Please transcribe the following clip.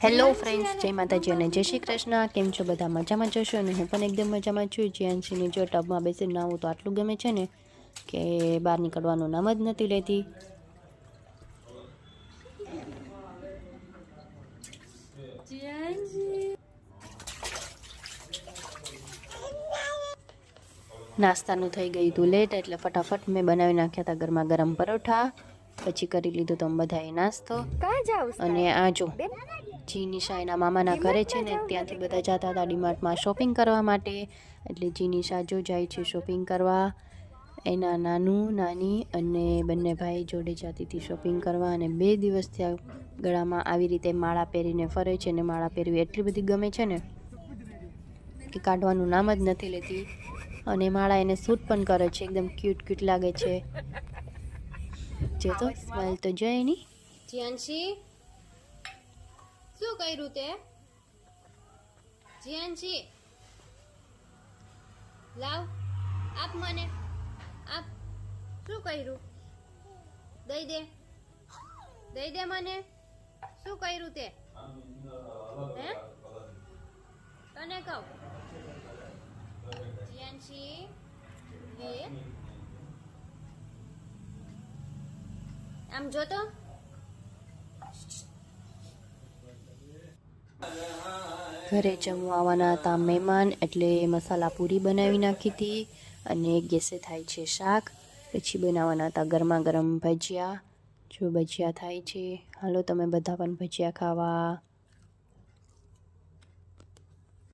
Hello friends, જય માતાજી અને જય શ્રી કૃષ્ણ. કેમ છો બધા? મજામાં જશો અને હું પણ એકદમ મજામાં છું. જ્યાંશીની જો ટબમાં બેસીને નાવું તો આટલું ગમે છે ને કે બહાર નીકળવાનું નામ જ નથી લેતી. નાસ્તાનું થઈ ગયું હતું લેટ, એટલે ફટાફટ મેં બનાવી નાખ્યા હતા ગરમા ગરમ પરોઠા. પછી કરી લીધું તો બધાએ નાસ્તો. અને આ જો જીનિશા એના મામાના ઘરે છે ને, ત્યાંથી બધા જતા હતા ડીમાર્ટમાં શોપિંગ કરવા માટે. એટલે જીનિશા જો જાય છે શોપિંગ કરવા. એના નાનું નાની અને બંને ભાઈ જોડે જતી હતી શોપિંગ કરવા. અને 2 દિવસથી આ ગળામાં આવી રીતે માળા પહેરીને ફરે છે. ને માળા પહેરવી એટલી બધી ગમે છે ને કે કાઢવાનું નામ જ નથી લેતી. અને માળા એને સૂટ પણ કરે છે, એકદમ ક્યુટ ક્યુટ લાગે છે. જો તો સ્માઈલ તો જો એની. જ્યાંશી શું કર્યું તે? જ્યાંશી લાવ, આપ મને, આપ. શું કર્યું? દઈ દે, દઈ દે મને. શું કર્યું તે? હે? તને કહું જ્યાંશી લે, આમ જોતો. ઘરે જમવા આવવાના હતા મહેમાન, એટલે મસાલા પૂરી બનાવી નાખી હતી. અને ગેસે થાય છે શાક. પછી બનાવવાના હતા ગરમા ગરમ ભજીયા. જો ભજીયા થાય છે, હાલો તમે બધા પણ ભજીયા ખાવા.